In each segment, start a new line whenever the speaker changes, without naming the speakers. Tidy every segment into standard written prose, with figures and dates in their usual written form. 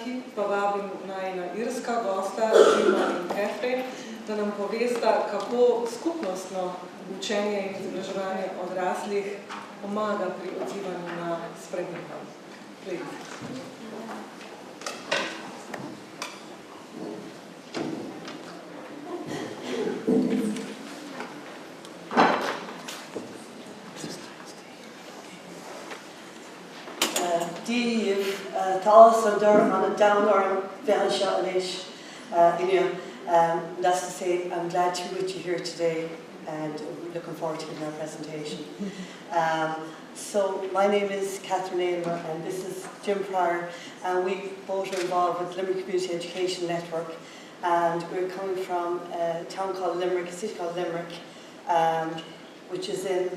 hip povabim najina irska gosta, Jima in Kefri, da nam povesta, kako skupnostno učenje in izobraževanje odraslih pomaga pri odzivanju na spremembe.
Thoughts on a downward Velshalish, that's to say, I'm glad to be with you here today and looking forward to giving our presentation. So my name is Catherine Aylmer and this is Jim Pryor, and we both are involved with Limerick Community Education Network, and we're coming from a town called Limerick, a city called Limerick, which is in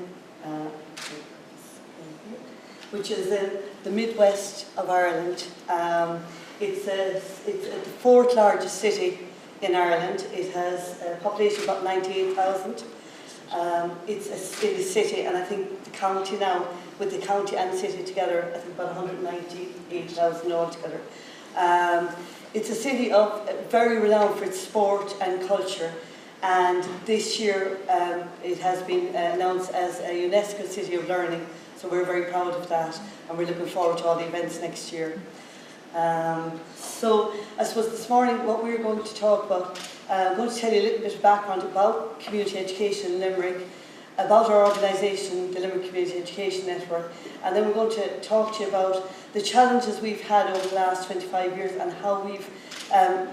the Midwest of Ireland. It's the fourth largest city in Ireland. It has a population of about 98,000. It's a city, and I think the county now, with the county and the city together, I think about 198,000 altogether. It's a city very renowned for its sport and culture, and this year it has been announced as a UNESCO City of Learning. So we're very proud of that, and we're looking forward to all the events next year. So I suppose this morning what we're going to talk about, I'm going to tell you a little bit of background about community education in Limerick, about our organisation, the Limerick Community Education Network, and then we're going to talk to you about the challenges we've had over the last 25 years and how we've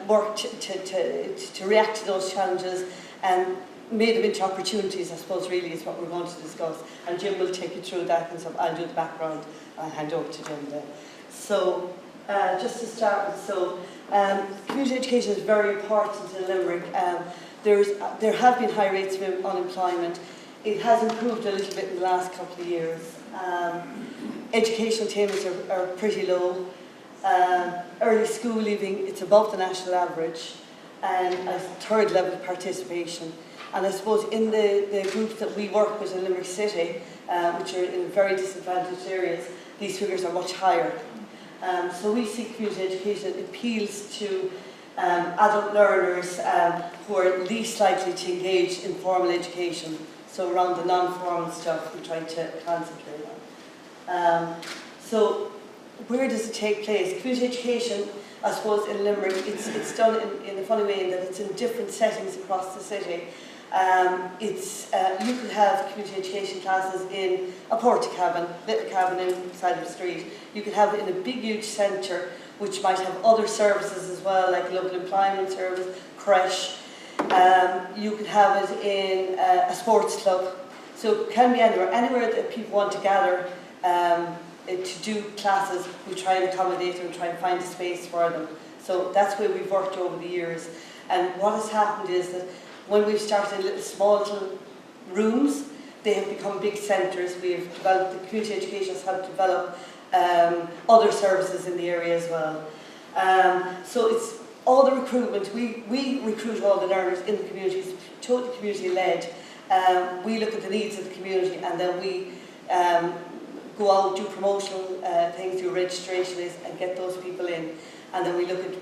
worked to react to those challenges and made them into opportunities, I suppose, really is what we're going to discuss. And Jim will take you through that, and so I'll do the background. I'll hand over to Jim then. So, just to start with, community education is very important in Limerick. There have been high rates of unemployment. It has improved a little bit in the last couple of years. Educational attainments are pretty low. Early school leaving, it's above the national average, and a third level participation. And I suppose in the groups that we work with in Limerick City, which are in very disadvantaged areas, these figures are much higher. So we see community education appeals to adult learners who are least likely to engage in formal education. So around the non-formal stuff we try to concentrate on. So where does it take place? Community education, I suppose, in Limerick, it's done in a funny way in that it's in different settings across the city. You could have community education classes in a porta cabin, little cabin inside of the street. You could have it in a big, huge centre, which might have other services as well, like local employment service, creche. You could have it in a sports club. So it can be anywhere that people want to gather to do classes. We try and accommodate them, try and find a space for them. So that's where we've worked over the years. And what has happened is that when we've started small little rooms, they have become big centres. We've developed, the community education has helped develop other services in the area as well. So it's all the recruitment. We recruit all the learners in the communities, totally community led. We look at the needs of the community, and then we go out, do promotional things, do registration and get those people in. And then we look at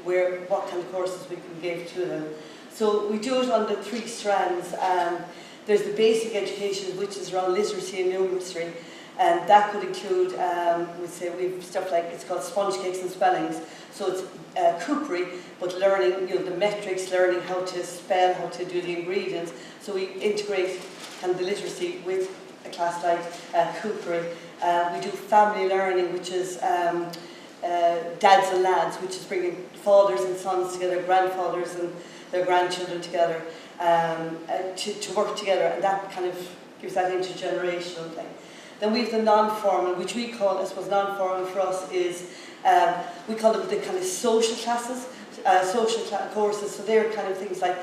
what kind of courses we can give to them. So we do it on the three strands. There's the basic education, which is around literacy and numeracy, and that could include, we've stuff like, it's called sponge cakes and spellings. So it's cookery, but learning, the metrics, learning how to spell, how to do the ingredients. So we integrate kind of the literacy with a class like cookery. We do family learning, which is dads and lads, which is bringing fathers and sons together, grandfathers and their grandchildren together to work together, and that kind of gives that intergenerational thing. Then we have the non-formal, which we call, I suppose, non-formal for us is, we call them the kind of social classes, courses. So they're kind of things like,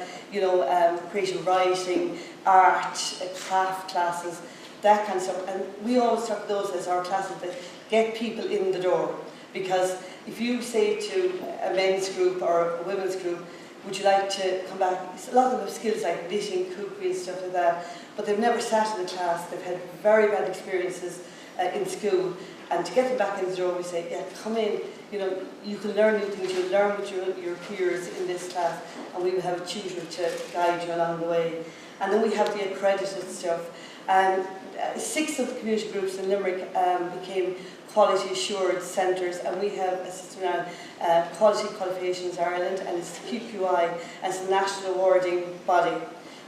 creative writing, art, craft classes, that kind of stuff. And we always talk of those as our classes that get people in the door. Because if you say to a men's group or a women's group, would you like to come back? A lot of them have skills like knitting, cookery and stuff like that, but they've never sat in a class. They've had very bad experiences in school, and to get them back in the door, we say, yeah, come in, you know, you can learn new things, you'll learn with your peers in this class, and we will have a tutor to guide you along the way. And then we have the accredited stuff. And 6 of the community groups in Limerick became quality assured centres, and we have a system now, Quality Qualifications Ireland, and it's the QQI, and it's a national awarding body.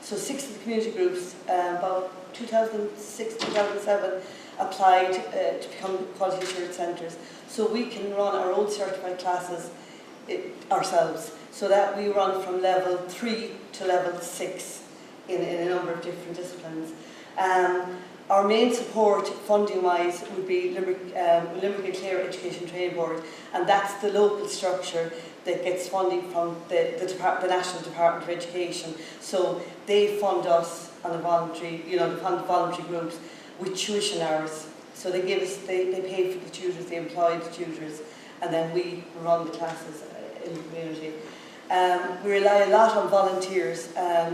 So 6 of the community groups, about 2006, 2007, applied to become quality assured centres. So we can run our own certified classes ourselves. So that we run from level 3 to level 6 in a number of different disciplines. Our main support, funding-wise, would be Limerick and Clare Education Training Board, and that's the local structure that gets funding from the National Department of Education. So they fund us on a voluntary, you know, they fund voluntary groups with tuition hours. So they give us, they pay for the tutors, they employ the tutors, and then we run the classes in the community. We rely a lot on volunteers.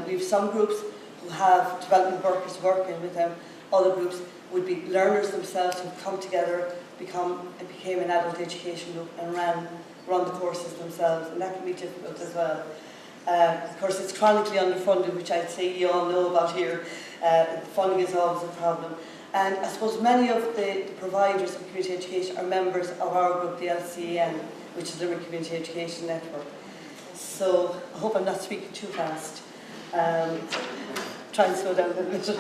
We have some groups who have development workers working with them. Other groups would be learners themselves who come together, became an adult education group and run the courses themselves, and that can be difficult as well. Of course, it's chronically underfunded, which I'd say you all know about here. Funding is always a problem. And I suppose many of the providers of community education are members of our group, the LCEN, which is the Limerick Community Education Network. So I hope I'm not speaking too fast. Try and slow down a little.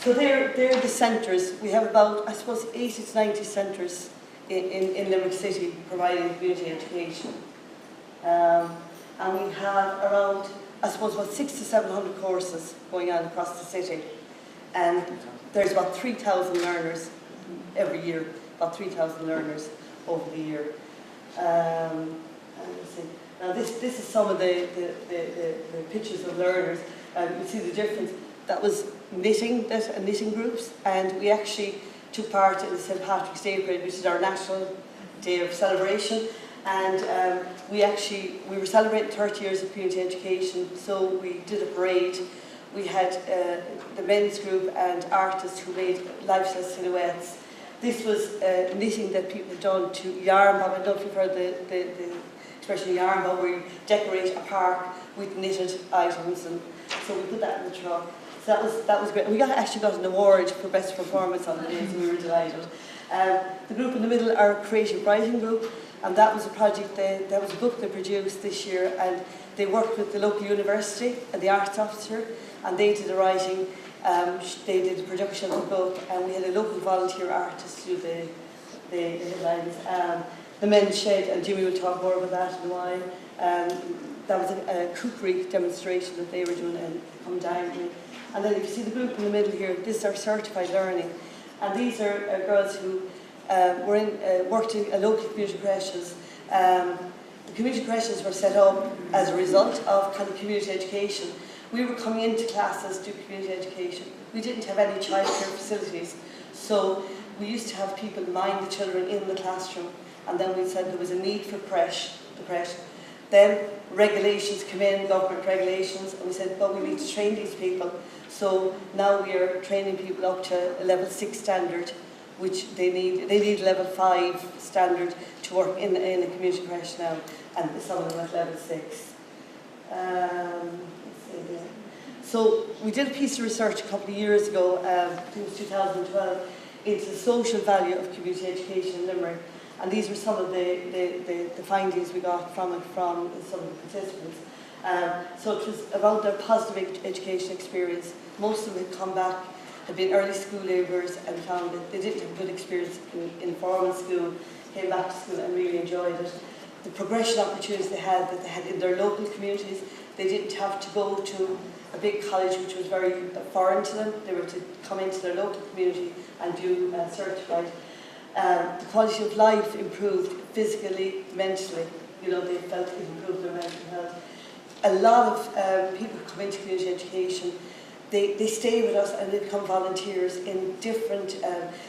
So they're the centres. We have about, I suppose, 80 to 90 centres in Limerick City providing community education. And we have around, I suppose, about 600 to 700 courses going on across the city. And there's about 3,000 learners every year, about 3,000 learners over the year. And let's see. Now this is some of the pictures of learners. You see the difference. That was knitting groups, and we actually took part in the St. Patrick's Day Parade, which is our national day of celebration. And we were celebrating 30 years of community education, so we did a parade. We had the men's group and artists who made life-size silhouettes. This was knitting that people had done to yarn bob. I don't know if you've heard the expression yarn bob, where you decorate a park with knitted items, and so we put that in the truck. So that was great. We actually got an award for best performance on the day, so we were delighted. The group in the middle, our creative writing group, and that was a project, that was a book they produced this year, and they worked with the local university and the arts officer, and they did the writing, they did the production of the book, and we had a local volunteer artist do the headlines. The men's shed, and Jimmy will talk more about that in a while. That was a cookery demonstration that they were doing and come down to. And then if you see the group in the middle here, this is our certified learning. And these are girls who worked in local community creches. The community creches were set up as a result of kind of community education. We were coming into classes to do community education. We didn't have any childcare facilities. So we used to have people mind the children in the classroom. And then we said there was a need for the creche. Then regulations came in, government regulations, and we said, well, we need to train these people. So now we are training people up to a level 6 standard, which they need level 5 standard to work in a community creche now, and some of them at level 6. So we did a piece of research a couple of years ago, I think it was 2012, into the social value of community education in Limerick. And these were some of the findings we got from it, from some of the participants. So it was about their positive education experience. Most of them had come back, had been early school labourers, and found that they didn't have good experience in formal school, came back to school and really enjoyed it. The progression opportunities they had in their local communities, they didn't have to go to a big college which was very foreign to them. They were to come into their local community and do certified. The quality of life improved physically, mentally. You know, they felt it improved their mental health. A lot of people who come into community education they stay with us and they become volunteers in different,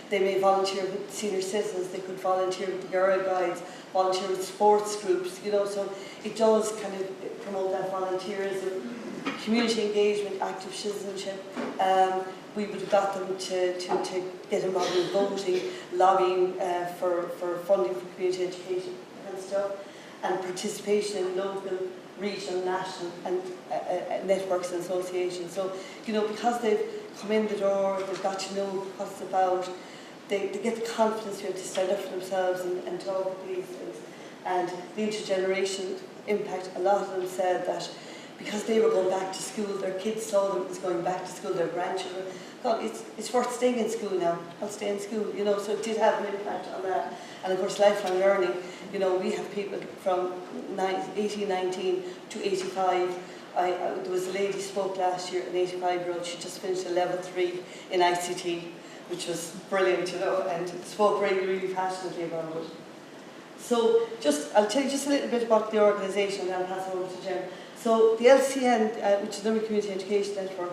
they may volunteer with senior citizens, they could volunteer with the Girl Guides, volunteer with sports groups, you know, so it does kind of promote that volunteerism, community engagement, active citizenship. We would have got them to get involved in voting, lobbying for funding for community education and stuff, and participation in local, regional, national and networks and associations. So, you know, because they've come in the door, they've got to know what it's about, they get the confidence to stand up for themselves and talk about these things. And the intergenerational impact, a lot of them said that because they were going back to school, their kids saw them as going back to school, their grandchildren, God, it's worth staying in school now, I'll stay in school, you know, so it did have an impact on that. And of course, lifelong learning, you know, we have people from 1819 to 85. There was a lady spoke last year, an 85-year-old, she just finished a level 3 in ICT, which was brilliant, you know, and spoke really, really passionately about it. So I'll tell you just a little bit about the organisation and I'll pass it over to Jen. So the LCN, which is the Limerick Community Education Network,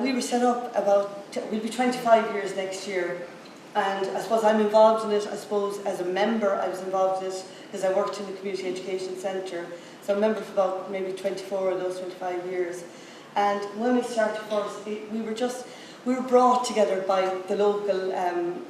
we were set up we'll be 25 years next year. And I suppose I'm involved in it, I suppose as a member I was involved in it because I worked in the Community Education Centre. So I'm a member for about maybe 24 of those 25 years. And when we started first, we were brought together by the local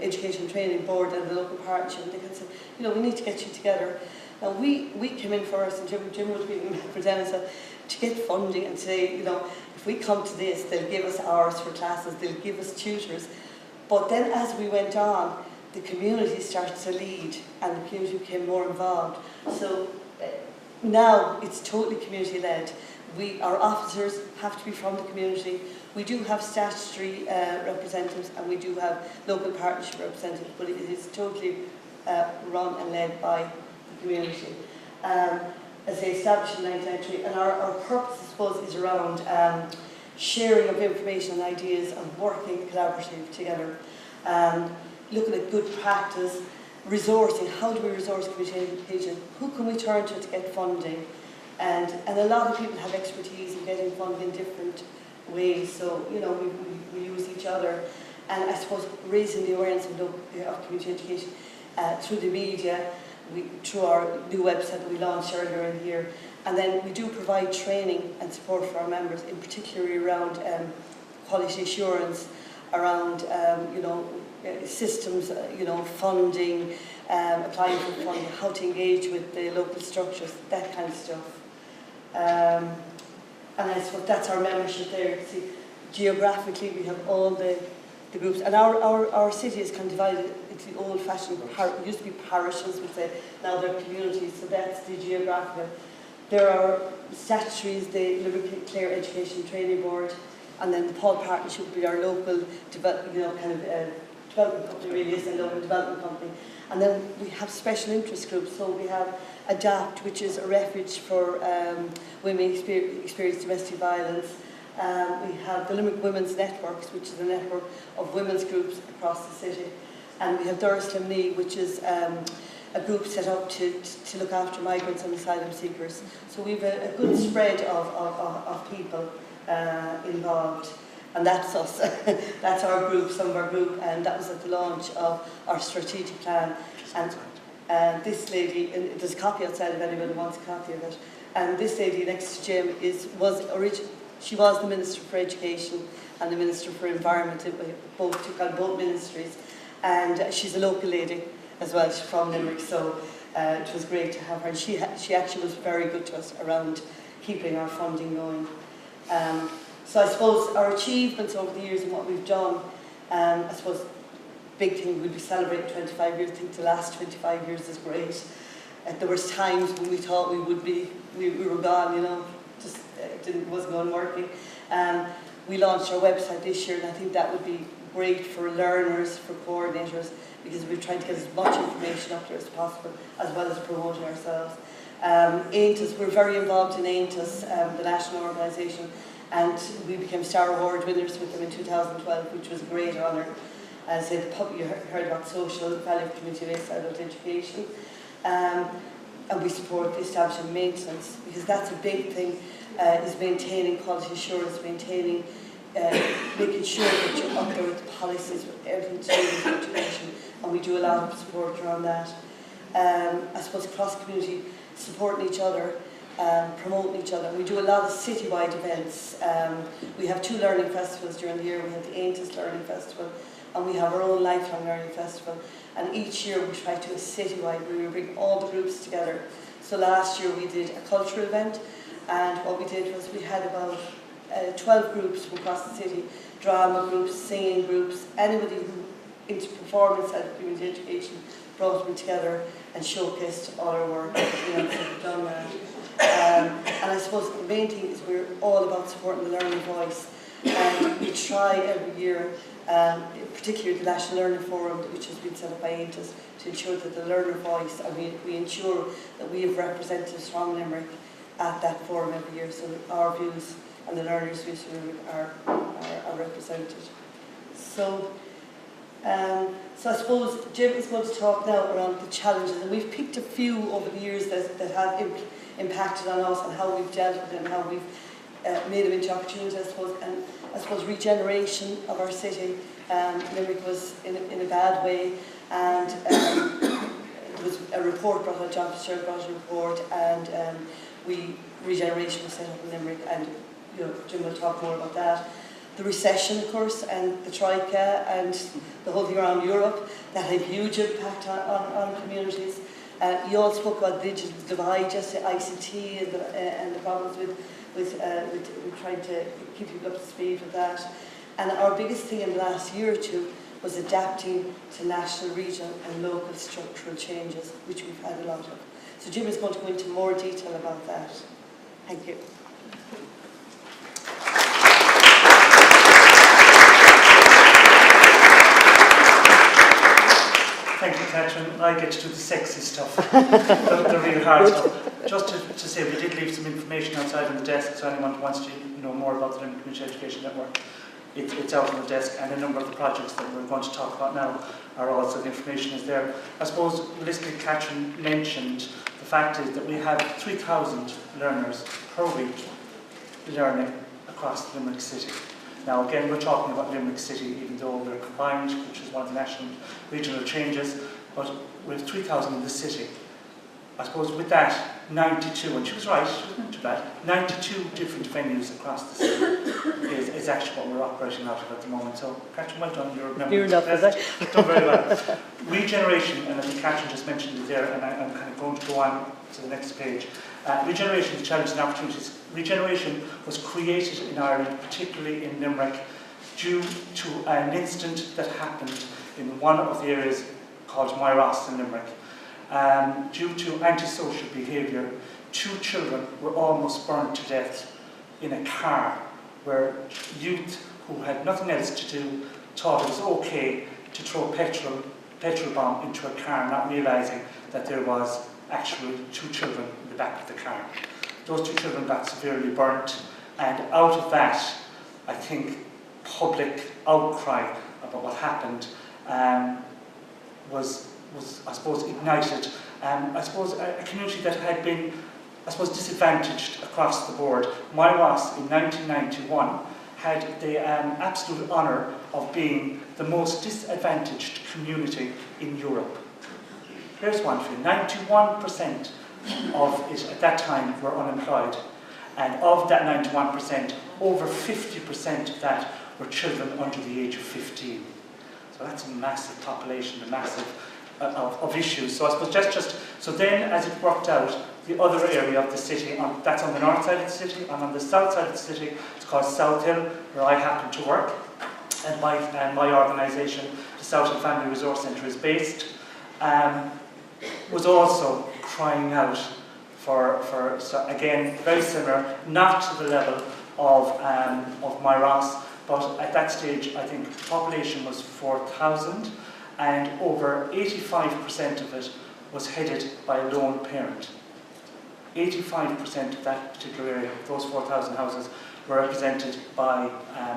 Education Training Board and the local partnership. They said, you know, we need to get you together. Now we came in first, and Jim would be for them and said, to get funding and say, you know, if we come to this, they'll give us hours for classes, they'll give us tutors. But then as we went on, the community started to lead and the community became more involved. So now it's totally community led. Our officers have to be from the community. We do have statutory representatives and we do have local partnership representatives, but it is totally run and led by the community. As they established in 1993, and our purpose, I suppose, is around sharing of information and ideas and working collaboratively together, looking at good practice, resourcing, how do we resource community education, who can we turn to get funding, and a lot of people have expertise in getting funding in different ways, so you know we use each other, and I suppose raising the awareness of community education through the media, through our new website that we launched earlier in the year. And then we do provide training and support for our members, in particular around quality assurance, around you know, systems, you know, funding, applying for funding, how to engage with the local structures, that kind of stuff. And I suppose that's our membership there. See, geographically we have all the groups, and our city is kind of divided into the old-fashioned, it used to be parishes, we'd say, now they're communities, so that's the geographical. There are statutories, the Limerick Clare Education Training Board, and then the Paul Partnership would be our local development company, really is a local development company. And then we have special interest groups, so we have ADAPT, which is a refuge for women experiencing domestic violence. We have the Limerick Women's Networks, which is a network of women's groups across the city. And we have Odraslih, which is a group set up to look after migrants and asylum seekers. So we have a good spread of people involved. And that's us. That's our group, some of our group, and that was at the launch of our strategic plan. And this lady, and there's a copy outside if anybody wants a copy of it. And this lady next to Jim she was the Minister for Education and the Minister for Environment. Both took on both ministries, and she's a local lady as well. She's from Limerick, so it was great to have her. And she actually was very good to us around keeping our funding going. So I suppose our achievements over the years and what we've done, I suppose big thing would be celebrating 25 years. I think the last 25 years is great. There was times when we thought we were gone, you know, just wasn't going working. We launched our website this year, and I think that would be great for learners, for coordinators, because we're trying to get as much information up there as possible, as well as promoting ourselves. AINTAS, we're very involved in AINTAS, the national organisation, and we became Star Award winners with them in 2012, which was a great honour. As I said, you heard about social value of community-based adult education. And we support the establishment maintenance, because that's a big thing, is maintaining quality assurance, maintaining making sure that you're up there with the policies, with everything to do with education, and we do a lot of support around that. I suppose cross-community, supporting each other, promoting each other. We do a lot of citywide events. We have 2 learning festivals during the year. We have the Aintis Learning Festival, and we have our own Lifelong Learning Festival. And each year we try to do a citywide, where we bring all the groups together. So last year we did a cultural event, and what we did was we had about 12 groups from across the city, drama groups, singing groups, anybody who into performance and community education, brought them together and showcased all our work. So we've done that. And I suppose the main thing is we're all about supporting the learning voice, and we try every year, particularly the National Learning Forum, which has been set up by Aintis, to ensure that the learner voice, and we ensure that we have representatives from Limerick at that forum every year, so that our views and the learners' views from Limerick are represented. So I suppose Jim is going to talk now around the challenges, and we've picked a few over the years that have impacted on us, and how we've dealt with it, and how we've made them into opportunities, I suppose. And I suppose regeneration of our city. Limerick was in a bad way, and there was a report brought out, John Fitzgerald brought a report, and regeneration was set up in Limerick, and Jim will talk more about that. The recession, of course, and the Troika, and the whole thing around Europe, that had a huge impact on communities. You all spoke about digital divide, just ICT, and the problems with trying to keep people up to speed with that. And our biggest thing in the last year or two was adapting to national, regional and local structural changes, which we've had a lot of. So Jim is going to go into more detail about that. Thank you.
Thank you, Catherine. I get to do the sexy stuff, the real hard stuff. Just to say, we did leave some information outside on the desk, so anyone who wants to know more about the Limerick Community Education Network, it's out on the desk, and a number of the projects that we're going to talk about now are also, the information is there. I suppose, realistically, Catherine mentioned, the fact is that we have 3,000 learners per week learning across Limerick City. Now again, we're talking about Limerick City, even though we're combined, which is one of the national regional changes, but we have 3,000 in the city. I suppose with that, 92, and she was right, she wasn't too bad, 92 different venues across the city is actually what we're operating out of at the moment. So, Catherine, well done, you're
enough, is it?
Done very well. Regeneration, and I think Catherine just mentioned it there, and I'm kind of going to go on to the next page. Regeneration, the challenges and opportunities. Regeneration was created in Ireland, particularly in Limerick, due to an incident that happened in one of the areas called Myross in Limerick. Due to antisocial behaviour, 2 children were almost burned to death in a car, where youth who had nothing else to do thought it was okay to throw a petrol bomb into a car, not realising that there was actually 2 children in the back of the car. Those 2 children got severely burnt, and out of that, I think, public outcry about what happened was I suppose, ignited. I suppose a community that had been, I suppose, disadvantaged across the board. Myross in 1991 had the absolute honour of being the most disadvantaged community in Europe. Here's one for you. 91% of it at that time were unemployed. And of that 91%, over 50% of that were children under the age of 15. So that's a massive population, a massive of issues. So I suppose so then, as it worked out, the other area of the city, that's on the north side of the city, and on the south side of the city, it's called South Hill, where I happen to work, and my organisation, the South Hill Family Resource Centre, is based, was also crying out for so again, very similar, not to the level of Myross, but at that stage, I think the population was 4,000, and over 85% of it was headed by a lone parent. 85% of that particular area, those 4,000 houses, were represented by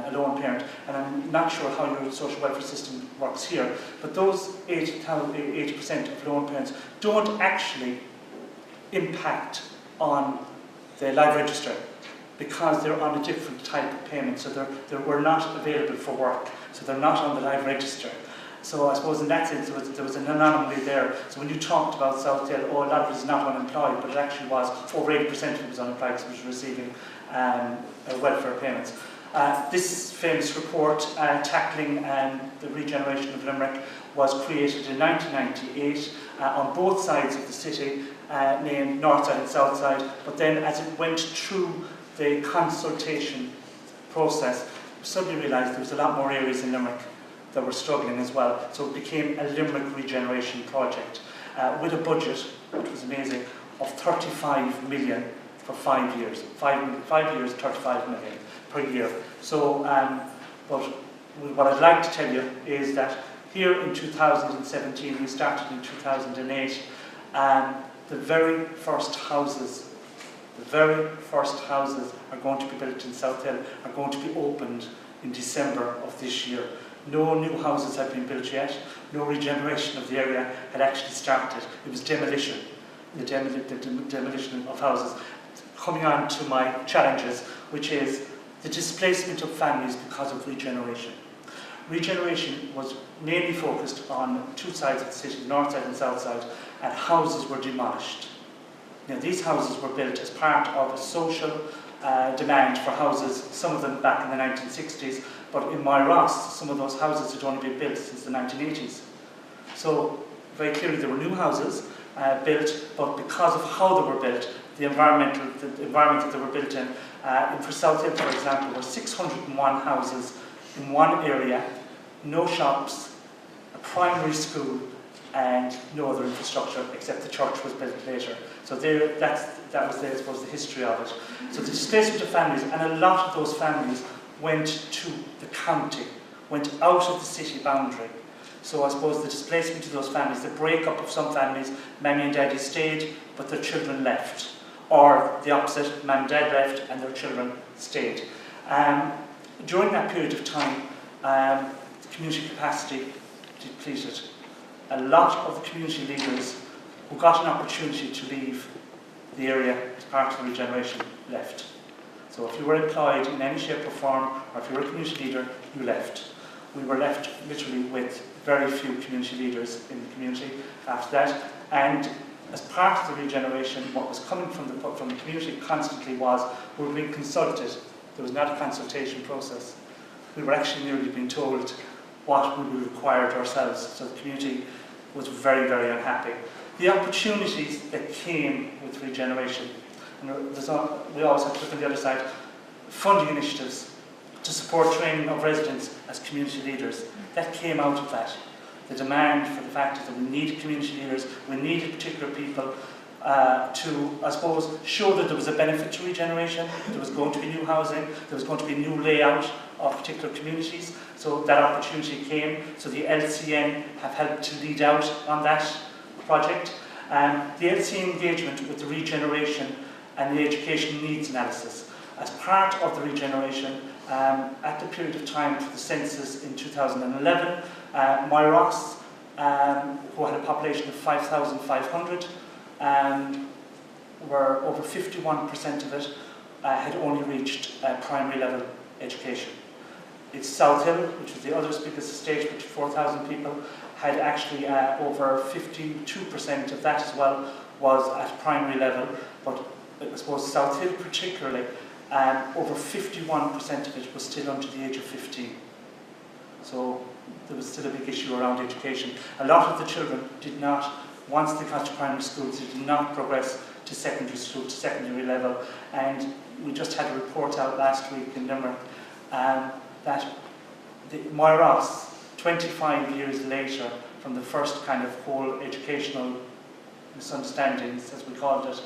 a lone parent. And I'm not sure how your social welfare system works here, but those 80% of lone parents don't actually impact on the live register. because they're on a different type of payment, so they were not available for work, so they're not on the live register. So I suppose in that sense there was an anomaly there. So when you talked about Southdale, a lot of it is not unemployed, but it actually was over 80% of it was unemployed because it was receiving welfare payments. This famous report tackling the regeneration of Limerick was created in 1998 on both sides of the city, named North Side and South Side, but then as it went through the consultation process, we suddenly realised there was a lot more areas in Limerick that were struggling as well. So it became a Limerick regeneration project with a budget, which was amazing, of 35 million for 5 years. 5 years, 35 million per year. So, but what I'd like to tell you is that here in 2017, we started in 2008, the very first houses are going to be built in Southdale, are going to be opened in December of this year. No new houses have been built yet, no regeneration of the area had actually started. It was demolition, the demolition of houses. Coming on to my challenges, which is the displacement of families because of regeneration. Regeneration was mainly focused on two sides of the city, the north side and south side, and houses were demolished. Now, these houses were built as part of a social demand for houses, some of them back in the 1960s, but in Ross, some of those houses had only been built since the 1980s. So, very clearly there were new houses built, but because of how they were built, the environment that they were built in for Southdale, for example, were 601 houses in one area, no shops, a primary school, and no other infrastructure except the church was built later. So that was, I suppose, the history of it. So the displacement of families, and a lot of those families went to the county, went out of the city boundary. So I suppose the displacement of those families, the breakup of some families, Mammy and Daddy stayed, but their children left. Or the opposite, Mum and Dad left and their children stayed. During that period of time, the community capacity depleted. A lot of the community leaders who got an opportunity to leave the area as part of the regeneration left. So if you were employed in any shape or form, or if you were a community leader, you left. We were left literally with very few community leaders in the community after that. And as part of the regeneration, what was coming from the community constantly was, we were being consulted. There was not a consultation process. We were actually merely being told what we required ourselves. So the community was very, very unhappy. The opportunities that came with regeneration, and we always have to look on the other side, funding initiatives to support training of residents as community leaders. That came out of that. The demand for the fact that we needed community leaders, we needed particular people to, I suppose, show that there was a benefit to regeneration, there was going to be new housing, there was going to be a new layout of particular communities. So that opportunity came. So the LCN have helped to lead out on that project. The LCN engagement with the regeneration and the education needs analysis. As part of the regeneration, at the period of time for the census in 2011, Ross, who had a population of 5,500, were over 51% of it had only reached primary level education. It's Southdale, which was the other biggest estate, which 4,000 people, had actually over 52% of that as well was at primary level, but I suppose Southdale particularly, over 51% of it was still under the age of 15. So there was still a big issue around education. A lot of the children did not, once they got to primary schools, they did not progress to secondary school, to secondary level. And we just had a report out last week in Limerick that Ross, 25 years later, from the first kind of whole educational misunderstandings, as we called it,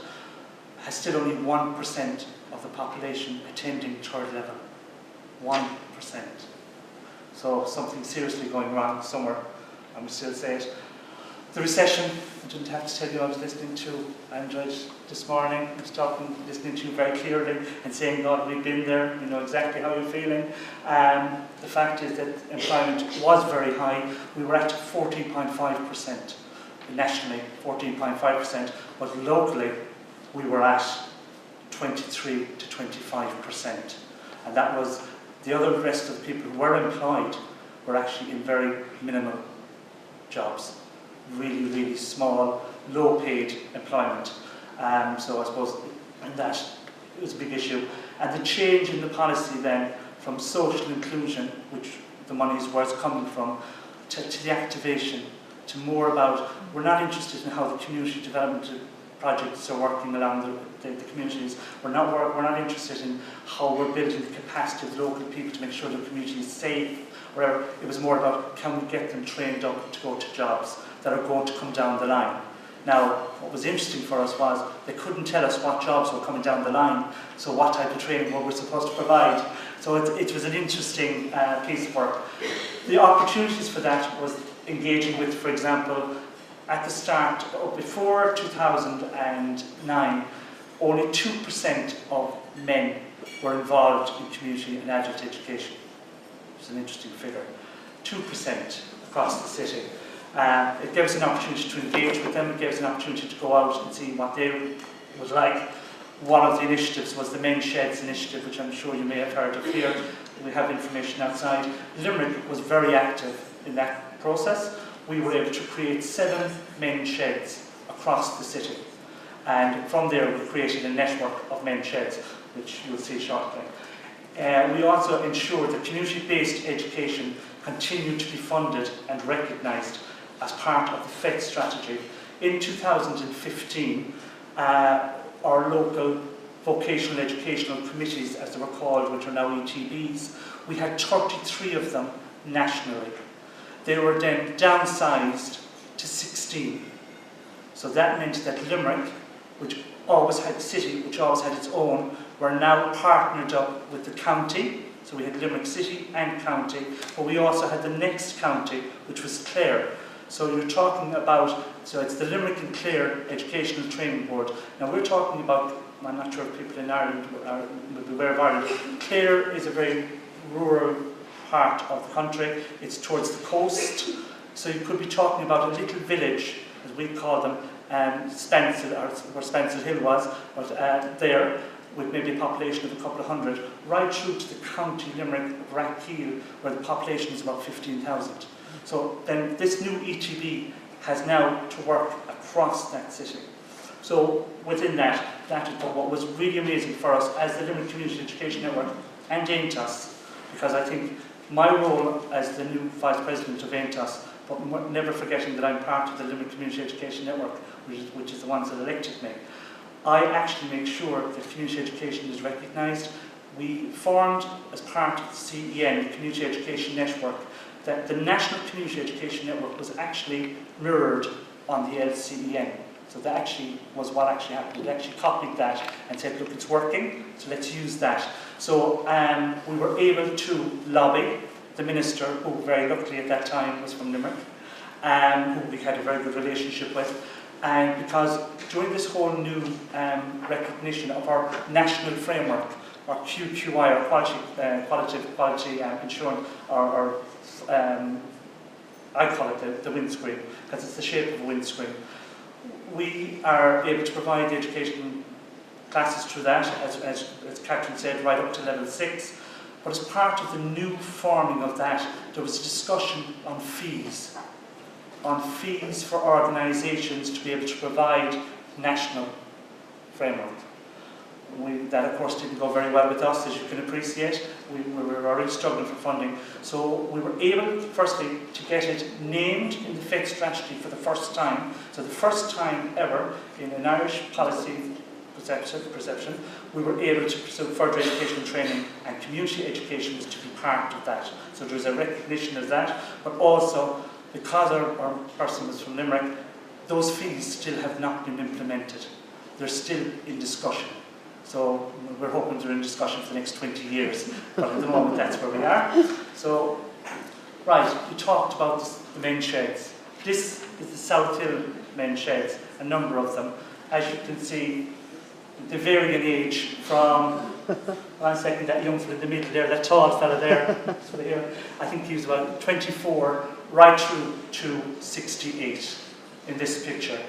has still only 1% of the population attending third level. 1%. So something seriously going wrong somewhere, and we still say it. The recession, I didn't have to tell you I was listening to, I enjoyed this morning, I was listening to you very clearly and saying, God, we've been there, we know exactly how you're feeling. The fact is that employment was very high. We were at 14.5%, nationally 14.5%, but locally we were at 23 to 25%. And that was the other rest of the people who were employed were actually in very minimal jobs. Really, really small, low-paid employment. So I suppose that it was a big issue. And the change in the policy then from social inclusion, which the monies was coming from, to the activation, to more about, we're not interested in how the community development projects are working along the communities. We're not interested in how we're building the capacity of the local people to make sure the community is safe, whatever. It was more about, can we get them trained up to go to jobs that are going to come down the line. Now, what was interesting for us was they couldn't tell us what jobs were coming down the line, so what type of training were we supposed to provide. So it was an interesting piece of work. The opportunities for that was engaging with, for example, at the start, before 2009, only 2% of men were involved in community and adult education. It's an interesting figure. 2% across the city. It gave us an opportunity to engage with them, it gave us an opportunity to go out and see what they was like. One of the initiatives was the Men's Sheds initiative, which I'm sure you may have heard of here. We have information outside. Limerick was very active in that process. We were able to create 7 men's sheds across the city. And from there we created a network of men's sheds, which you'll see shortly. We also ensured that community-based education continued to be funded and recognised as part of the FED strategy. In 2015, our local vocational educational committees, as they were called, which are now ETBs, we had 33 of them nationally. They were then downsized to 16. So that meant that Limerick, which always had the city, which always had its own, were now partnered up with the county. So we had Limerick City and county, but we also had the next county, which was Clare. So you're talking about, so it's the Limerick and Clare Educational Training Board. Now we're talking about, I'm not sure if people in Ireland will be aware of Ireland. Clare is a very rural part of the country. It's towards the coast. So you could be talking about a little village, as we call them, Spencer, or where Spencer Hill was, but there, with maybe a population of a couple of hundred, right through to the county Limerick of Rathkeil, where the population is about 15,000. So then this new ETB has now to work across that city. So within that is what was really amazing for us as the Limerick Community Education Network and AINTAS, because I think my role as the new Vice President of AINTAS, but never forgetting that I'm part of the Limerick Community Education Network, which is the ones that elected me, I actually make sure that community education is recognised. We formed, as part of the CEN, the Community Education Network, that the National Community Education Network was actually mirrored on the LCEN. So that actually was what actually happened. It actually copied that and said, look, it's working, so let's use that. So we were able to lobby the minister, who very luckily at that time was from Limerick, who we had a very good relationship with. And because during this whole new recognition of our national framework, our QQI, our quality insurance, or I call it the windscreen, because it's the shape of a windscreen. We are able to provide the education classes through that, as Catherine said, right up to level 6. But as part of the new forming of that, there was a discussion on fees for organisations to be able to provide national framework. That of course didn't go very well with us, as you can appreciate. We were already struggling for funding. So we were able, firstly, to get it named in the FED strategy for the first time. So the first time ever in an Irish policy perception, we were able to pursue further education and training, and community education was to be part of that. So there's a recognition of that, but also, because our person was from Limerick, those fees still have not been implemented. They're still in discussion. So we're hoping they're in discussion for the next 20 years, but at the moment that's where we are. So, right, we talked about the men's sheds. This is the South Hill men's sheds, a number of them. As you can see, they vary in age from, one second, that young fella in the middle there, that tall fella there, I think he was about 24, right through to 68 in this picture.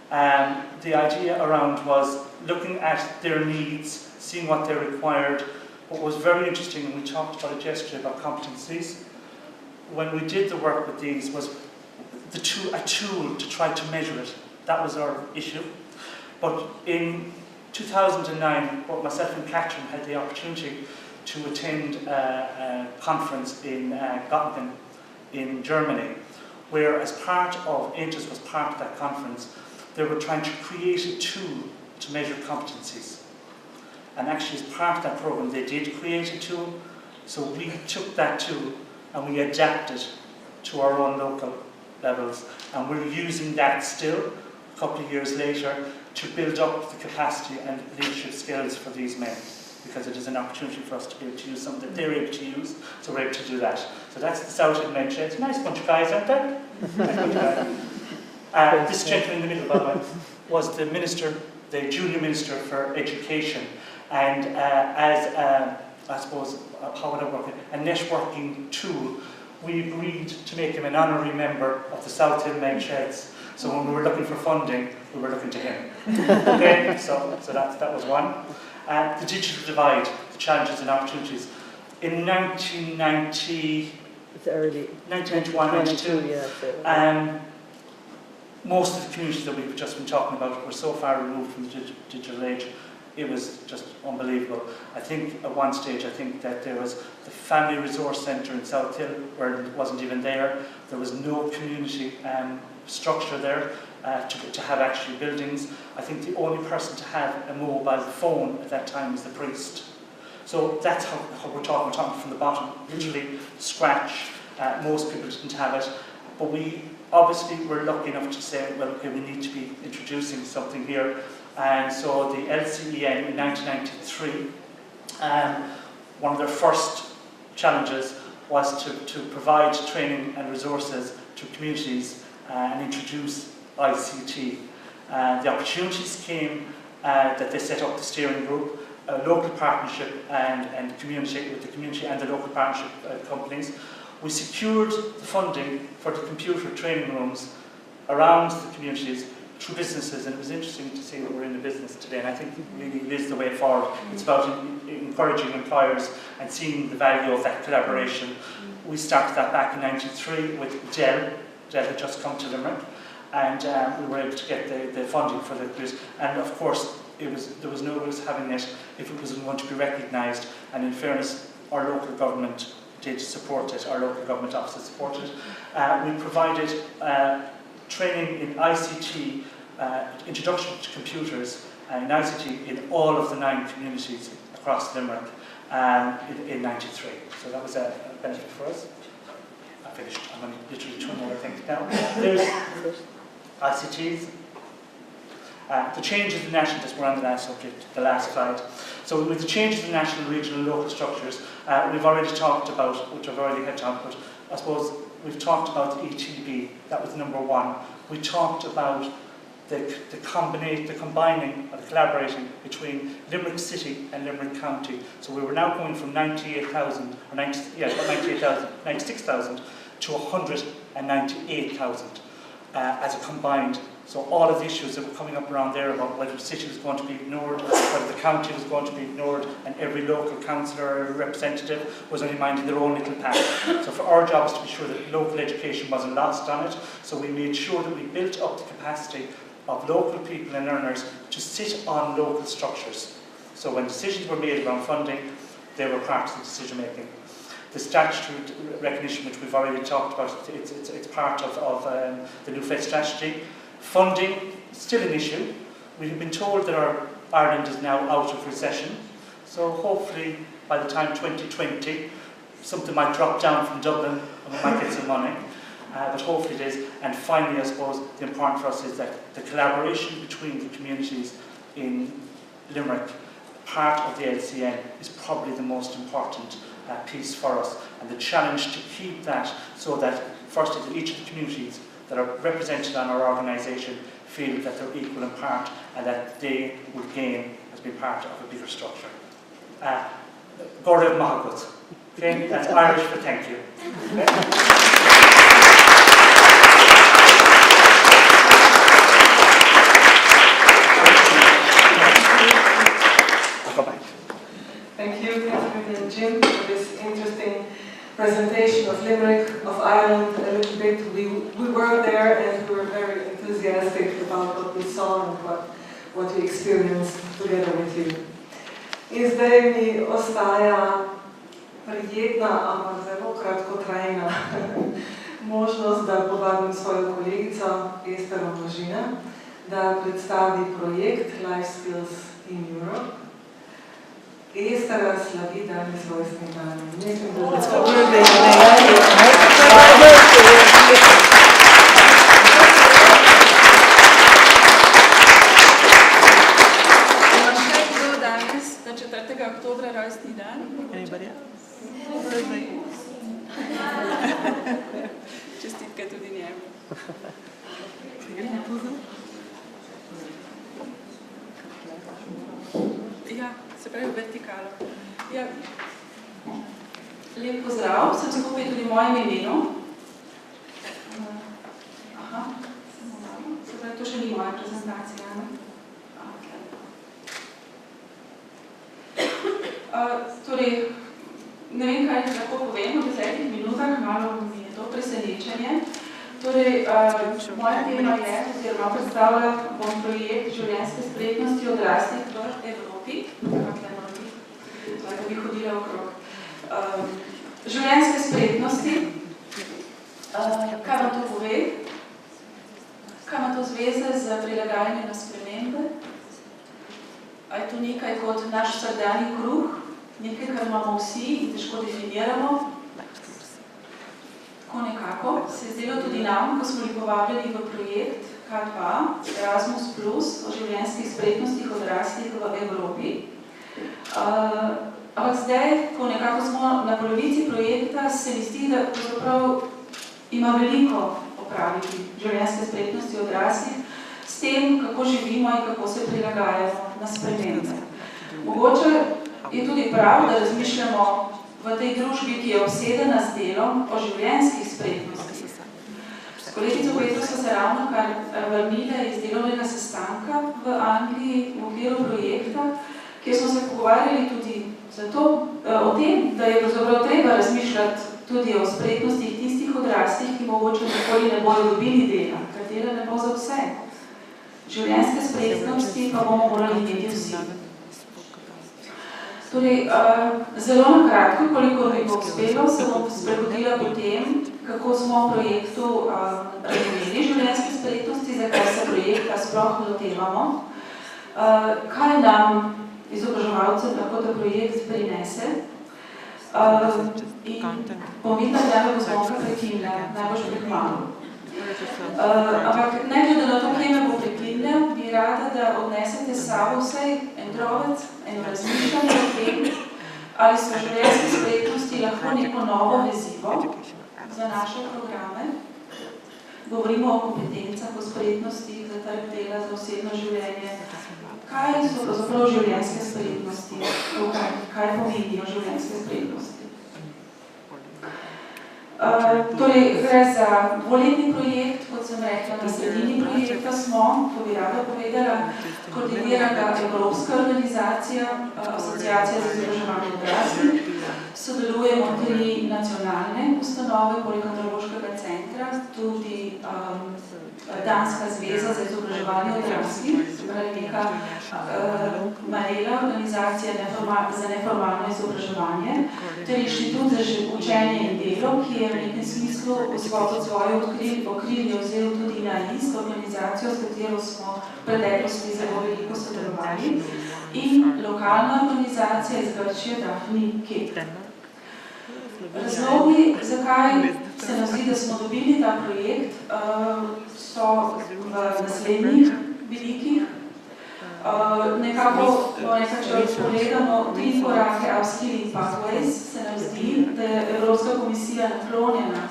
The idea around was looking at their needs, seeing what they required. What was very interesting, and we talked about it yesterday about competencies, when we did the work with these was a tool to try to measure it. That was our issue. But in 2009, both myself and Catherine had the opportunity to attend a conference in Göttingen in Germany, where as part of, AGES was part of that conference, they were trying to create a tool to measure competencies. And actually as part of that program they did create a tool, so we took that tool and we adapted to our own local levels, and we're using that still a couple of years later to build up the capacity and leadership skills for these men, because it is an opportunity for us to be able to use something that they're able to use, so we're able to do that. So that's the South Hill Men Sheds. Nice bunch of guys, aren't they? Nice bunch of guys. This gentleman in the middle, by the way, was the minister, the junior minister for education, and as I suppose, how would I work it? A networking tool, we agreed to make him an honorary member of the South Hill Men Sheds. So when we were looking for funding, we were looking to him. Okay, so that was one. The digital divide, the challenges and opportunities. In 1990,
it's early.
1991, 92,
yeah,
most of the communities that we've just been talking about were so far removed from the digital age, it was just unbelievable. I think at one stage, I think that there was the Family Resource Centre in South Hill, where it wasn't even there. There was no community structure there to have actually buildings. I think the only person to have a mobile phone at that time was the priest. So that's how we're talking from the bottom, literally scratch. Most people didn't have it, but we obviously were lucky enough to say, well, okay, we need to be introducing something here. And so the LCEN in 1993, one of their first challenges was to provide training and resources to communities and introduce ICT. The opportunities came that they set up the steering group, a local partnership and community with the community and the local partnership companies. We secured the funding for the computer training rooms around the communities through businesses, and it was interesting to see that we're in the business today, and I think really it is the way forward. It's about encouraging employers and seeing the value of that collaboration. We started that back in '93 with Dell. Dell had just come to Limerick, and we were able to get the funding for the quiz. And of course, there was no use having it if it wasn't going to be recognised. And in fairness, our local government did support it. Our local government offices supported it. We provided training in ICT, introduction to computers in ICT in all of the 9 communities across Limerick in '93. So that was a benefit for us. I finished. I'm only literally 2 more things now. There's ICTs. The changes in national, just we're on the last subject, the last slide. So with the changes in national, regional and local structures, we've already talked about, which I've already had talked about, I suppose we've talked about ETB, that was number 1. We talked about the combining or the collaborating between Limerick City and Limerick County. So we were now going from 96,000 to 198,000 as a combined. So all of the issues that were coming up around there about whether the city was going to be ignored, whether the county was going to be ignored, and every local councillor or representative was only minding their own little path. So for our job was to be sure that local education wasn't lost on it. So we made sure that we built up the capacity of local people and learners to sit on local structures. So when decisions were made around funding, they were part of the decision making. The statutory recognition, which we've already talked about, it's part of the New Fed strategy. Funding, still an issue. We have been told that Ireland is now out of recession, so hopefully by the time 2020, something might drop down from Dublin and we might get some money, but hopefully it is. And finally, I suppose, the important for us is that the collaboration between the communities in Limerick, part of the LCN, is probably the most important piece for us, and the challenge to keep that so that, firstly, that each of the communities that are represented on our organisation feel that they're equal in part and that they will gain as being part of a bigger structure. Goreb Mahagut. Okay, that's Irish for thank you. Okay.
Jim for this interesting presentation of Limerick, of Ireland a little bit. We were there and we were very enthusiastic about what we saw and what we experienced together with you. In zdaj mi ostaja prijetna, ampak zelo kratkotrajna možnost, da povabim svojo kolegico Estero Možina, da predstavi projekt Life Skills in Europe. Estera slavi danes rojstni dan. Mislim, da
Ima še kdo danes, na 4. oktobra, rojstni dan? Čestitke tudi njemu. Ja, se pravi vertikalo. Ja. Lep pozdrav, sem skupaj tudi v mojem imenu. Aha, se pravi, to še ni moja prezentacija, ne? Torej, ne vem, kaj lahko povem v 10 minutah, malo mi je to presenečenje. Torej, moja tema je, oziroma predstavlja bom projekt življenjske spretnosti odraslih v Evropi. Tako bi hodila okrog. Življenjske spretnosti, kaj vam to pove? Kaj ima to zveze z prilagajanjem na spremembe? A je to nekaj kot naš vsakdanji kruh? Nekaj, kar imamo vsi in težko definiramo? Tako nekako se je zdelo tudi nam, ko smo bili povabljeni v projekt K2 Erasmus Plus o življenjskih spretnostih odraslih v Evropi. Ampak zdaj, ko nekako smo na polovici projekta, se mi zdi, da pravzaprav ima veliko opraviti življenjske spretnosti odraslih s tem, kako živimo in kako se prilagajamo na spremembe. Mogoče je tudi prav, da razmišljamo v tej družbi, ki je obsedena z delom o življenjskih spretnostih. S kolegico Petro smo se ravno kar vrnile iz delovnega sestanka v Angliji v okviru projekta, kjer smo se pogovarjali tudi o tem, da je pravzaprav treba razmišljati tudi o spretnostih tistih odraslih, ki mogoče nikoli ne bodo dobili dela, ker dela ne bo za vse. Življenjske spretnosti pa bomo morali imeti vsi. Torej, zelo na kratko, koliko mi bo uspelo, se bom sprehodila po tem, kako smo v projektu razumeli življenjske spretnosti, zakaj se projekta sploh lotevamo, kaj nam izobraževalcem lahko ta projekt prinese. In pomitna, da me bo zvonka prekinila, najbolj prekmalo. Ampak ne glede na to, kje me bo prekinila, bi rada, da odnesete s sabo vsaj en drovec, eno razmišljanje o tem, ali so življenjske spretnosti lahko neko novo vezivo za naše programe. Govorimo o kompetencah, o spretnostih za trg dela, za osebno življenje. Kaj so pravzaprav življenjske spretnosti? Kaj pomenijo življenjske spretnosti? Torej, gre za dvoletni projekt, kot sem rekla, na sredini projekta smo, to bi rada povedala, koordinirana Evropska organizacija, asociacija za izobraževanje odraslih, sodelujemo 3 nacionalne ustanove, poleg Antropološkega centra, tudi Danska zveza za izobraževanje odraslih, neka Marela, organizacija za neformalno izobraževanje, ter Inštitut za učenje in delo, ki je v nekem smislu pod svoje okrilje vzel tudi na isto organizacijo, s katero smo v preteklosti zelo veliko sodelovali, in lokalna organizacija iz Grčije Daphne Kep. Razlogi, zakaj se nam zdi, da smo dobili ta projekt, so v naslednjih velikih. Nekako, če pogledamo 3 korake Upskilling Pathways, se nam zdi, da je Evropska komisija naklonjena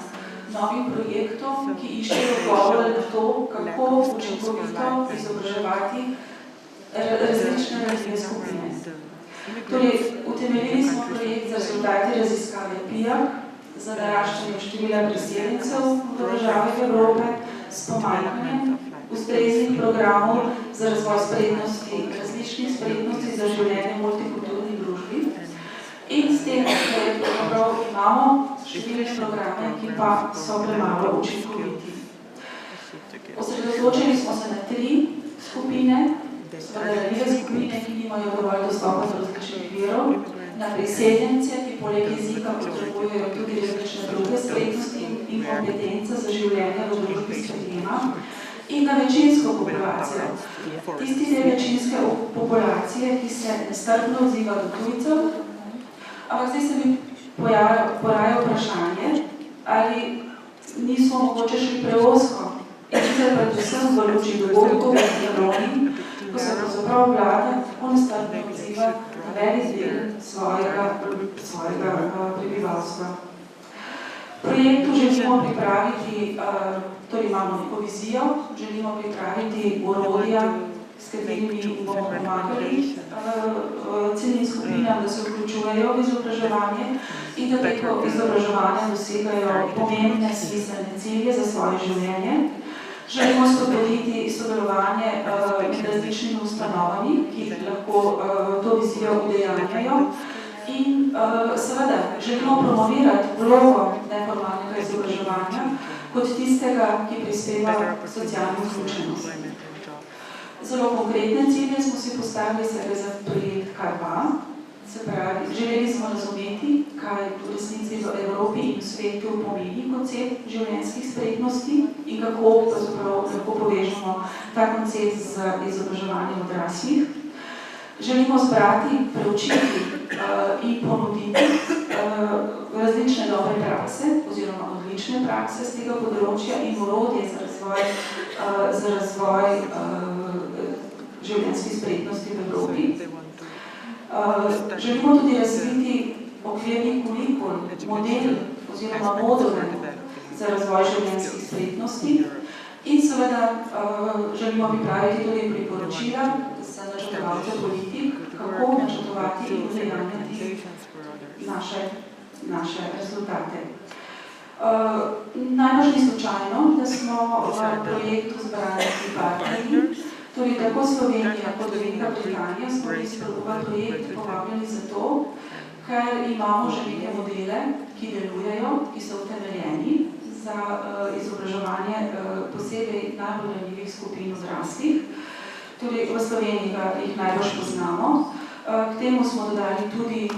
novim projektom, ki iščejo odgovore na to, kako učinkovito izobraževati različne ranljive skupine. Torej, utemeljili smo projekt za rezultate raziskave PIAC za naraščanje števila priseljencev v državah Evrope s pomanjkanjem ustreznih programov za razvoj spretnosti, različnih spretnosti za življenje v multikulturni družbi. In s tem, ker imamo številne programe, ki pa so premalo učinkoviti. Osredotočili smo se na 3 skupine, ranljive skupine, ki nimajo dovolj dostopa do različnih virov, na priseljence, ki poleg jezika potrebujejo tudi različne druge spretnosti in kompetence za življenje v družbi sprejema, in na večinsko populacijo. Tisti del večinske populacije, ki se nestrpno odziva do tujcev, ampak zdaj se mi poraja vprašanje, ali nismo mogoče šli preozko, in sicer predvsem v luči dogodkov v Barceloni, ko se pravzaprav vlada tako nestrpno odziva na velik del svojega prebivalstva. V projektu želimo pripraviti, torej imamo neko vizijo, želimo pripraviti orodja, s katerimi bomo pomagali ciljnim skupinam, da se vključujejo v izobraževanje in da preko izobraževanja dosegajo pomembne smiselne cilje za svoje življenje. Želimo spodbuditi sodelovanje med različnimi ustanovami, ki lahko to vizijo udejanjajo. In seveda želimo promovirati vlogo neformalnega izobraževanja kot tistega, ki prispeva socialno vključenost. Zelo konkretne cilje smo si postavili za projekt K2, se pravi, želeli smo razumeti, kaj v resnici v Evropi in v svetu pomeni koncept življenjskih spretnosti in kako lahko povežemo ta koncept z izobraževanjem odraslih. Želimo zbrati, preučiti in ponuditi različne dobre prakse oziroma odlične prakse z tega področja in orodje za razvoj življenjskih spretnosti v Evropi. Želimo tudi razviti okvirni kurikul, model oziroma module za razvoj življenjskih spretnosti in seveda želimo pripraviti tudi priporočila za načrtovalce politik, kako načrtovati in udejanjati naše rezultate. Najbolj ni slučajno, da smo v projektu zbrali partnerji, torej tako Slovenija kot Velika Britanija smo v projekt povabljeni zato, ker imamo že neke modele, ki delujejo, ki so utemeljeni za izobraževanje posebej najbolj ranljivih skupin odraslih. Torej v Sloveniji jih najbolj poznamo. K temu smo dodali tudi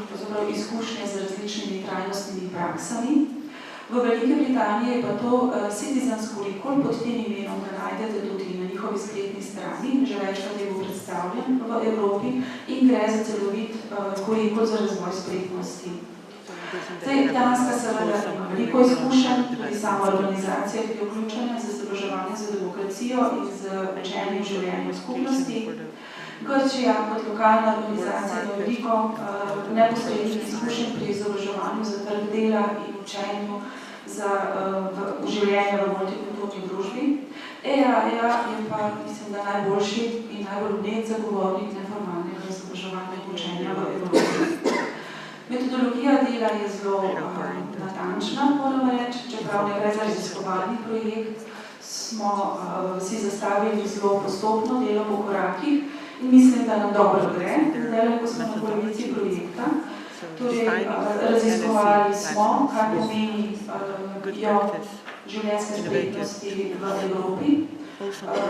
izkušnje z različnimi trajnostnimi praksami. V Velike Britaniji je pa to Citizens Curriculum, pod tem imenom ga najdete tudi na njihovi spletni strani, že večkrat je bil predstavljen v Evropi in gre za celovit kurikul za razvoj spretnosti. Zdaj, Danska seveda ima veliko izkušenj, tudi sama organizacija, ki je vključena za izobraževanje za demokracijo in z učenjem življenja v skupnosti. Grčija kot lokalna organizacija ima veliko neposrednih izkušenj pri izobraževanju za trg dela in učenju za življenje v multikulturni družbi. EAA je pa, mislim, da najboljši in najbolj vnet zagovornik neformalnega izobraževanja in učenja v Evropi. Metodologija dela je zelo natančna, moramo reči, čeprav ne gre za raziskovalni projekt, smo si zastavili zelo postopno delo po korakih in mislim, da nam dobro gre, zdaj, ko smo na polovici projekta. Torej, raziskovali smo, kaj pomenijo življenjske spretnosti v Evropi,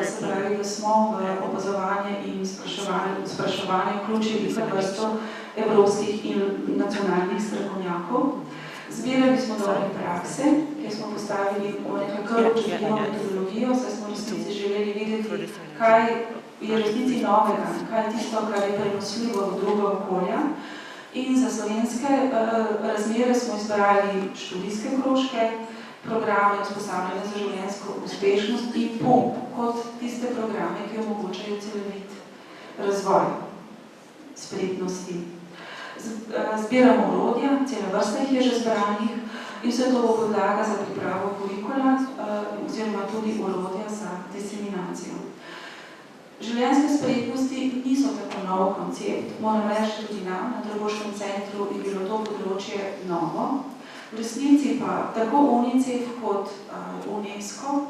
se pravi, da smo v opazovanje in spraševanje vključili kar vrsto evropskih in nacionalnih strokovnjakov. Zbirali smo dobre prakse, kjer smo postavili nekaj občutljivo metodologijo, saj smo resnici želeli videti, kaj je resnici novega, kaj je tisto, kar je prenosljivo v druga okolja. In za slovenske razmere smo izbrali študijske krožke, programe usposabljanja za življenjsko uspešnost in PUM kot tiste programe, ki omogočajo celovit razvoj spretnosti. Zbiramo orodja, cela vrsta jih je že zbranih in vse to bo podlaga za pripravo kurikula oziroma tudi orodja za diseminacijo. Življenjske spretnosti niso tako nov koncept. Moram reči, tudi nam na Trboškem centru je bilo to področje novo. V resnici pa tako UNICEF kot UNESCO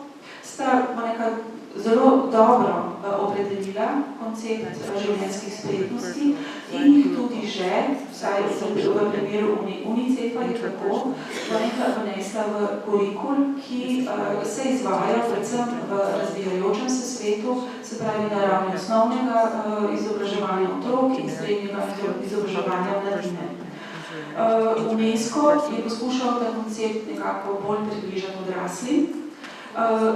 sta nekaj zelo dobro opredelila koncept življenjskih spretnosti in jih tudi že, vsaj za v primeru UNICEF-a je tako, Valenka vnesla v kurikul, ki se izvaja predvsem v razvijajočem se svetu, se pravi na ravni osnovnega izobraževanja otrok in srednjega izobraževanja mladine. UNESCO je poskušal ta koncept nekako bolj približati odraslim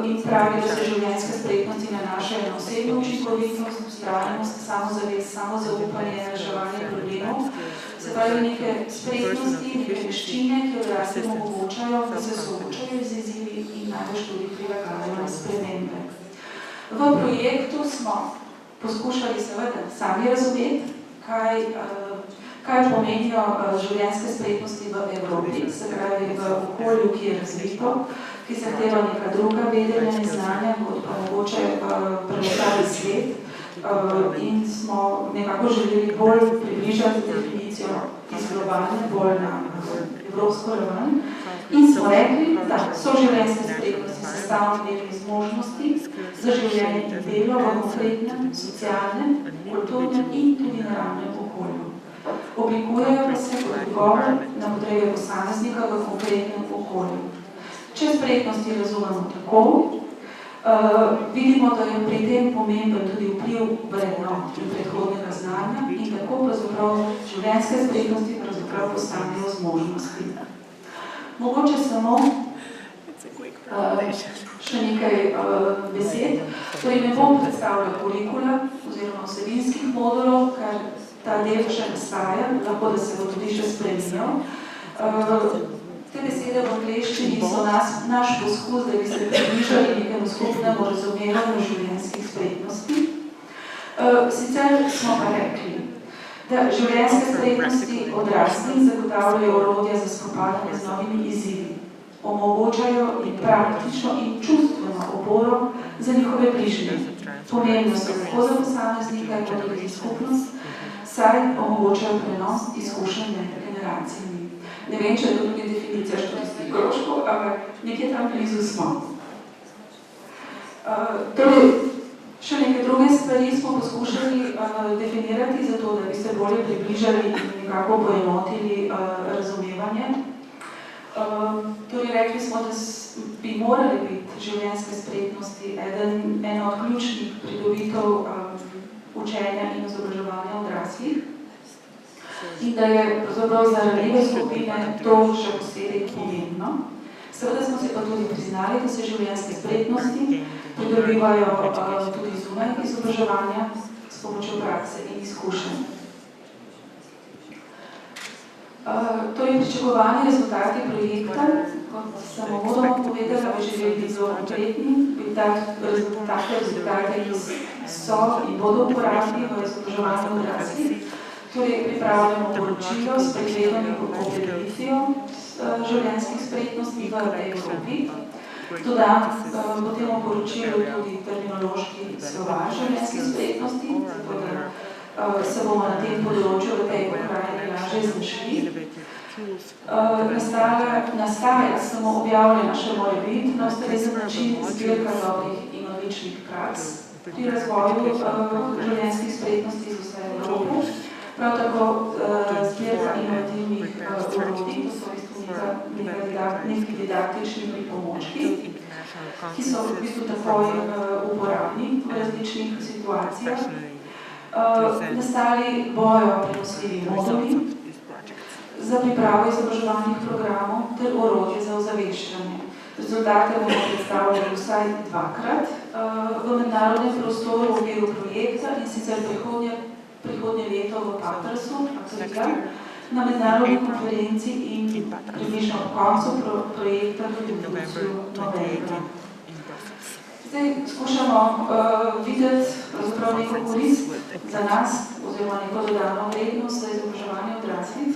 in pravi, da se življenjske spretnosti nanašajo na osebno učinkovitost, vztrajnost, samozavest, samozaupanje, reševanje problemov. Se pravi neke spretnosti, neke veščine, ki odraslim omogočajo, da se soočajo z izzivi in najbolj tudi prilagajajo na spremembe. V projektu smo poskušali seveda sami razumeti, kaj pomenijo življenjske spretnosti v Evropi, se pravi v okolju, ki je razvito, ki zahteva neka druga vedenja in znanja, kot pa mogoče preostali svet. In smo nekako želeli bolj približati definicijo iz globalne, bolj na evropsko raven. In smo rekli, da so življenjske spretnosti sestavni del zmožnosti za življenje in delo v konkretnem, socialnem, kulturnem in tudi naravnem okolju. Oblikujejo pa se kot odgovor na potrebe posameznika v konkretnem okolju. Če spretnosti razumemo tako, vidimo, da je pri tem pomemben tudi vpliv vrednot in predhodnega znanja in tako pravzaprav življenjske spretnosti pravzaprav postanejo zmožnosti. Mogoče samo še nekaj besed, torej ne bom predstavljala kurikula oziroma vsebinskih modulov, ker ta del še nastaja, lahko da se bo tudi še spremenil. Te besede v angleščini so naš poskus, da bi se približali nekemu skupnemu razumevanju življenjskih spretnosti. Sicer smo pa rekli, da življenjske spretnosti odraslih zagotavljajo orodja za spopadanje z novimi izzivi, omogočajo in praktično in čustveno oporo za njihove bližnje. Pomembno so tako za posameznika, kot tudi skupnost, saj omogočajo prenos izkušenj med generacijami. Ne vem, če je to tudi definicija študijskih krožkov, ampak nekje tam blizu smo. Torej, še neke druge stvari smo poskušali definirati, zato da bi se bolje približali in nekako poenotili razumevanje. Torej, rekli smo, da bi morali biti življenjske spretnosti ena od ključnih pridobitev učenja in izobraževanja odraslih in da je pravzaprav za ranljive skupine to še posebej pomembno. Seveda smo se pa tudi priznali, da se življenjske spretnosti pridobivajo tudi zunaj izobraževanja s pomočjo prakse in izkušenj. Torej, pričakovani rezultati projekta, kot sem uvodoma povedala, bi želeli biti zelo konkretni, bi take rezultate, ki so in bodo uporabni v izobraževanju odraslih. Torej, pripravljamo poročilo s pregledom in opredelitvijo življenjskih spretnosti v Evropi. Dodam po tem poročilu tudi terminološki slovar življenjskih spretnosti, tako da se bomo na tem področju v tej pokrajini lažje znašli. Nastaja samo objavljena še mora biti na ustrezen način zbirka dobrih in odličnih praks pri razvoju življenjskih spretnosti z vse Evrope. Prav tako zbirka inovativnih orodij, to so neki didaktični pripomočki, ki so v bistvu takoj uporabni v različnih situacijah. Nastali bojo prenosljivi moduli za pripravo izobraževalnih programov ter orodje za ozaveščanje. Rezultate bomo predstavljali vsaj dvakrat v mednarodnem prostoru v okviru projekta in sicer prihodnje leto v Patrasu, na mednarodni konferenci in približno ob koncu projekta tudi v Bruslju novembra. Zdaj skušamo videti pravzaprav neko korist za nas oziroma neko dodano vrednost za izobraževanje odraslih.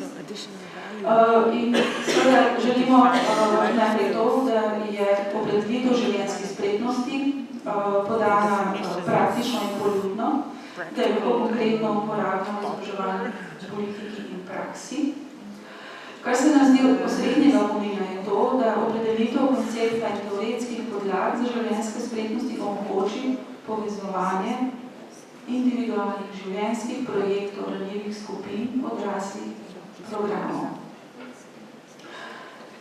In seveda želimo najprej to, da je opredelitev življenjskih spretnosti podana praktično in poljudno, da je lahko konkretno uporabljamo v izobraževalni politiki in praksi. Kar se nam zdi osrednjega pomena je to, da opredelitev koncepta in teoretskih podlag za življenjske spretnosti omogoči povezovanje individualnih življenjskih projektov ranljivih skupin odraslih programov.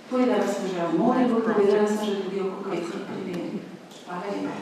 Povedala sem že o modelu, povedala sem že tudi o konkretnih primerih. Hvala lepa.